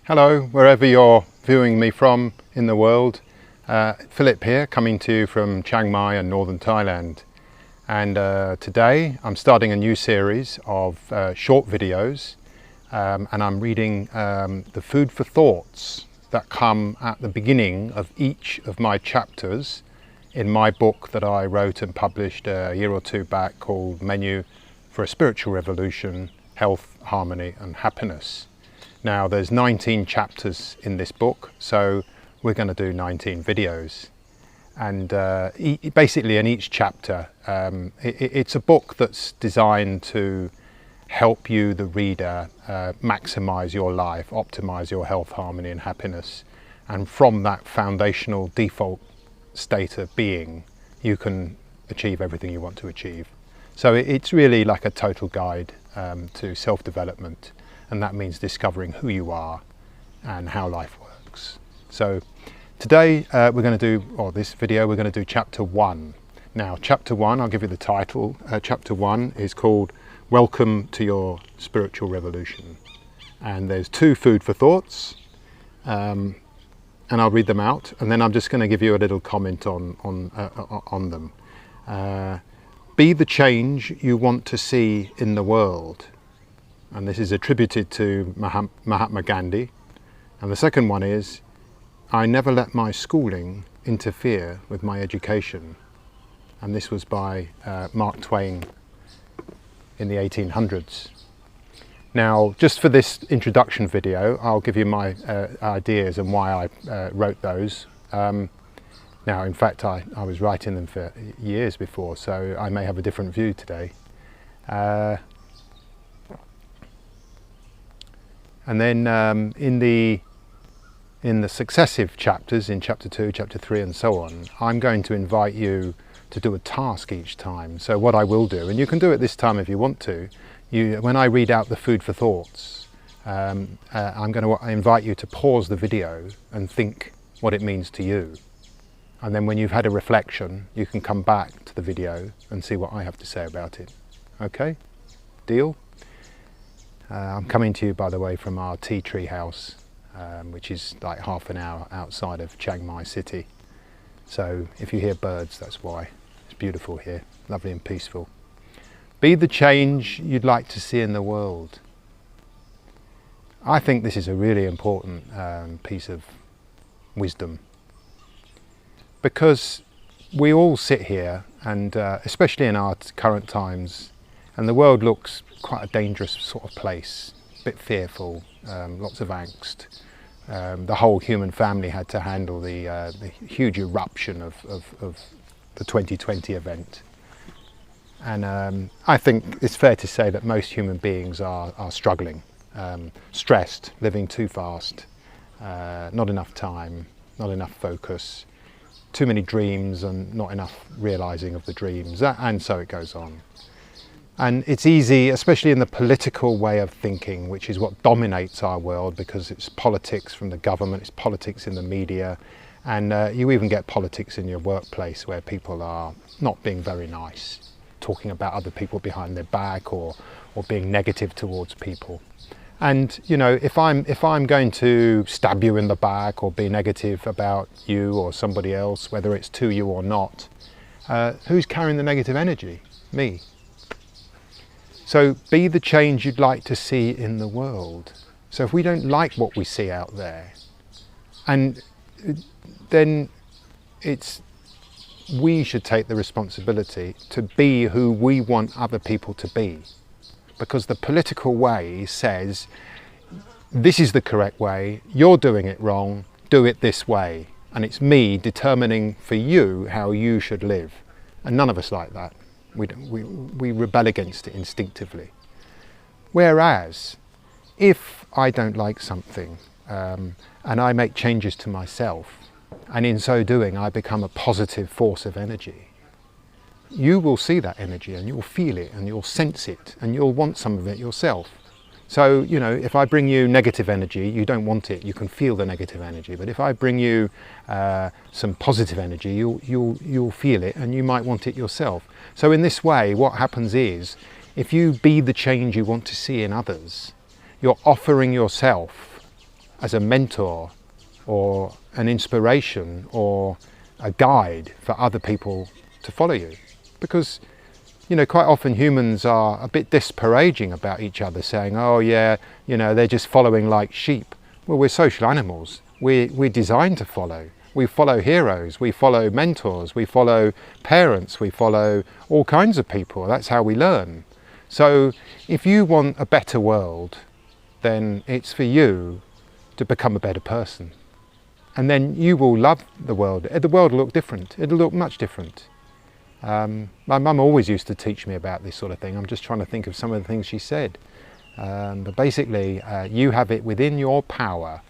Hello, wherever you're viewing me from in the world. Philip here, coming to you from Chiang Mai in northern Thailand. And today I'm starting a new series of short videos, and I'm reading the food for thoughts that come at the beginning of each of my chapters in my book that I wrote and published a year or two back called Menu for a Spiritual Revolution, Health, Harmony and Happiness. Now there's 19 chapters in this book, so we're going to do 19 videos. And basically in each chapter, it's a book that's designed to help you, the reader, maximize your life, optimize your health, harmony and happiness. And from that foundational default state of being, you can achieve everything you want to achieve. So it's really like a total guide to self-development. And that means discovering who you are and how life works. So today we're going to do, or this video, we're going to do chapter 1. Now chapter 1, I'll give you the title. Chapter 1 is called Welcome to Your Spiritual Revolution. And there's 2 food for thoughts, and I'll read them out. And then I'm just going to give you a little comment on them. Be the change you want to see in the world. And this is attributed to Mahatma Gandhi. And the second one is, I never let my schooling interfere with my education. And this was by Mark Twain in the 1800s. Now, just for this introduction video, I'll give you my ideas and why I wrote those. Now, in fact, I was writing them for years before, so I may have a different view today. And then in the successive chapters, in chapter 2, chapter 3 and so on, I'm going to invite you to do a task each time. So what I will do, and you can do it this time if you want to, when I read out the food for thoughts, I'm going to invite you to pause the video and think what it means to you. And then when you've had a reflection, you can come back to the video and see what I have to say about it. Okay? Deal? I'm coming to you, by the way, from our tea tree house, which is like half an hour outside of Chiang Mai city. So if you hear birds, that's why. It's beautiful here, lovely and peaceful. Be the change you'd like to see in the world. I think this is a really important piece of wisdom, because we all sit here, and especially in our current times, and the world looks quite a dangerous sort of place, a bit fearful, lots of angst. The whole human family had to handle the huge eruption of the 2020 event. And I think it's fair to say that most human beings are struggling, stressed, living too fast, not enough time, not enough focus, too many dreams and not enough realizing of the dreams, and so it goes on. And it's easy, especially in the political way of thinking, which is what dominates our world, because it's politics from the government, it's politics in the media, and you even get politics in your workplace where people are not being very nice, talking about other people behind their back or being negative towards people. And you know, if I'm going to stab you in the back or be negative about you or somebody else, whether it's to you or not, who's carrying the negative energy? Me. So be the change you'd like to see in the world. So if we don't like what we see out there, and then we should take the responsibility to be who we want other people to be. Because the political way says, this is the correct way, you're doing it wrong, do it this way. And it's me determining for you how you should live. And none of us like that. We rebel against it instinctively. Whereas, if I don't like something and I make changes to myself, and in so doing I become a positive force of energy, you will see that energy and you'll feel it and you'll sense it and you'll want some of it yourself. So, you know, if I bring you negative energy, you don't want it, you can feel the negative energy. But if I bring you some positive energy, you'll feel it and you might want it yourself. So in this way, what happens is, if you be the change you want to see in others, you're offering yourself as a mentor or an inspiration or a guide for other people to follow you. Because, you know, quite often humans are a bit disparaging about each other, saying, oh yeah, you know, they're just following like sheep. Well, we're social animals. We're designed to follow. We follow heroes, we follow mentors, we follow parents, we follow all kinds of people. That's how we learn. So if you want a better world, then it's for you to become a better person. And then you will love the world. The world will look different. It'll look much different. My mum always used to teach me about this sort of thing. I'm just trying to think of some of the things she said. But basically, you have it within your power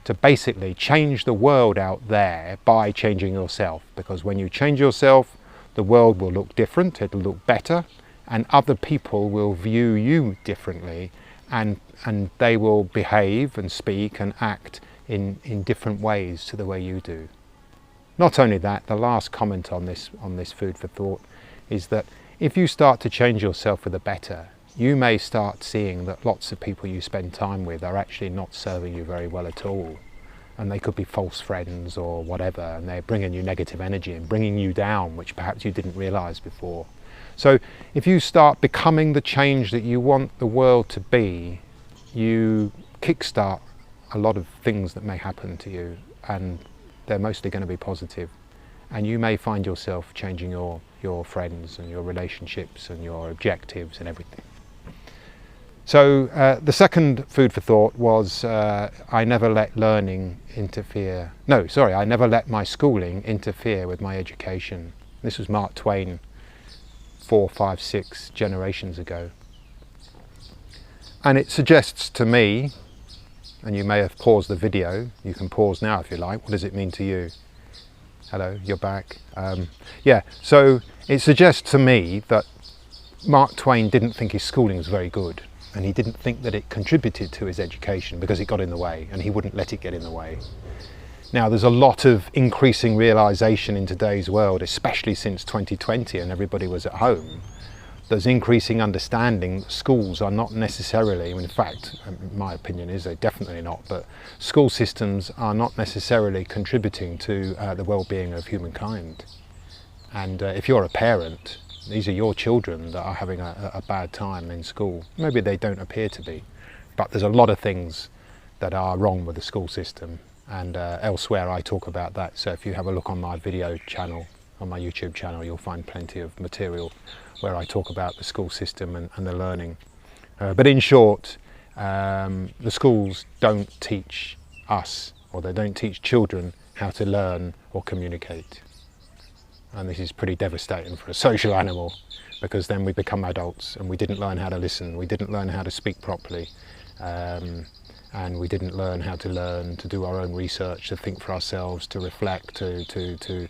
to basically change the world out there by changing yourself. Because when you change yourself, the world will look different, it'll look better, and other people will view you differently, and they will behave and speak and act in different ways to the way you do. Not only that, the last comment on this food for thought is that if you start to change yourself for the better, you may start seeing that lots of people you spend time with are actually not serving you very well at all. And they could be false friends or whatever, and they're bringing you negative energy and bringing you down, which perhaps you didn't realize before. So if you start becoming the change that you want the world to be, you kickstart a lot of things that may happen to you, and they're mostly going to be positive. And you may find yourself changing your friends and your relationships and your objectives and everything. So the second food for thought was I never let learning interfere. No, sorry, I never let my schooling interfere with my education. This was Mark Twain 4, 5, 6 generations ago. And it suggests to me, and you may have paused the video, you can pause now if you like, what does it mean to you? Hello, you're back. Yeah, so it suggests to me that Mark Twain didn't think his schooling was very good. And he didn't think that it contributed to his education because it got in the way, and he wouldn't let it get in the way. Now, there's a lot of increasing realization in today's world, especially since 2020 and everybody was at home. There's increasing understanding that schools are not necessarily, in fact, my opinion is they're definitely not, but school systems are not necessarily contributing to the well-being of humankind. And if you're a parent, these are your children that are having a bad time in school. Maybe they don't appear to be, but there's a lot of things that are wrong with the school system, and elsewhere I talk about that. So if you have a look on my video channel, on my YouTube channel, you'll find plenty of material where I talk about the school system and the learning. But in short, the schools don't teach us, or they don't teach children how to learn or communicate. And this is pretty devastating for a social animal, because then we become adults and we didn't learn how to listen, we didn't learn how to speak properly, and we didn't learn how to do our own research, to think for ourselves, to reflect, to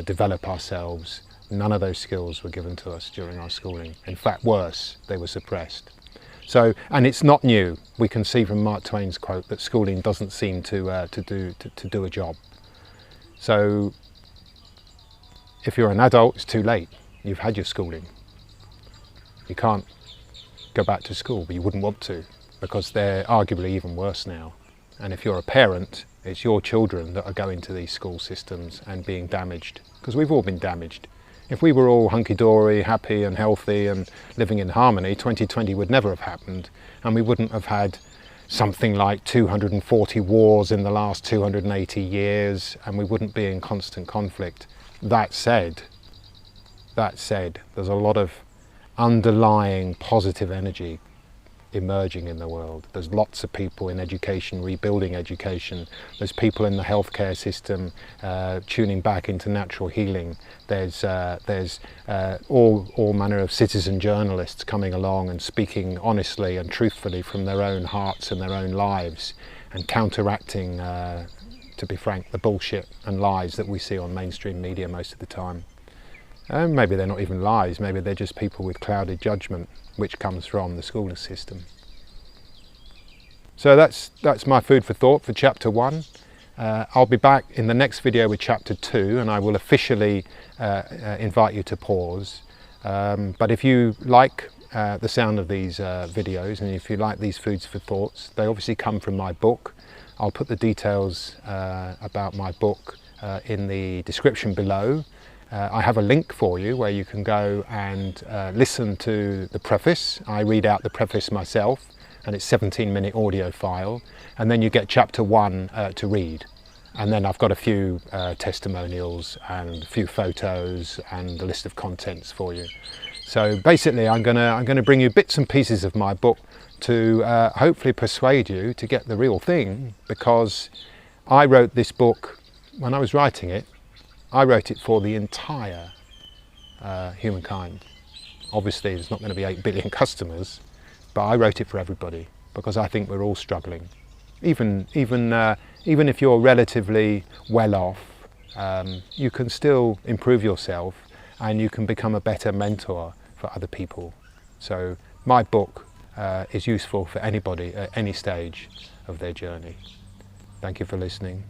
develop ourselves. None of those skills were given to us during our schooling. In fact, worse, they were suppressed. So, and it's not new. We can see from Mark Twain's quote that schooling doesn't seem to do a job. So, if you're an adult, it's too late. You've had your schooling. You can't go back to school, but you wouldn't want to, because they're arguably even worse now. And if you're a parent, it's your children that are going to these school systems and being damaged, because we've all been damaged. If we were all hunky-dory, happy and healthy and living in harmony, 2020 would never have happened, and we wouldn't have had something like 240 wars in the last 280 years, and we wouldn't be in constant conflict. That said, there's a lot of underlying positive energy emerging in the world. There's lots of people in education rebuilding education. There's people in the healthcare system tuning back into natural healing. There's all manner of citizen journalists coming along and speaking honestly and truthfully from their own hearts and their own lives, and counteracting, to be frank, the bullshit and lies that we see on mainstream media most of the time. Maybe they're not even lies, maybe they're just people with clouded judgment, which comes from the schooling system. So that's my food for thought for chapter 1. I'll be back in the next video with chapter 2, and I will officially invite you to pause. But if you like the sound of these videos, and if you like these foods for thoughts, they obviously come from my book, I'll put the details about my book in the description below. I have a link for you where you can go and listen to the preface. I read out the preface myself, and it's a 17-minute audio file, and then you get chapter 1 to read. And then I've got a few testimonials and a few photos and a list of contents for you. So basically I'm gonna bring you bits and pieces of my book to hopefully persuade you to get the real thing, because I wrote this book, when I was writing it, I wrote it for the entire humankind. Obviously there's not going to be 8 billion customers, but I wrote it for everybody because I think we're all struggling. Even if you're relatively well off, you can still improve yourself and you can become a better mentor for other people. So my book is useful for anybody at any stage of their journey. Thank you for listening.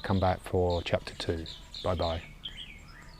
Come back for chapter 2. Bye bye.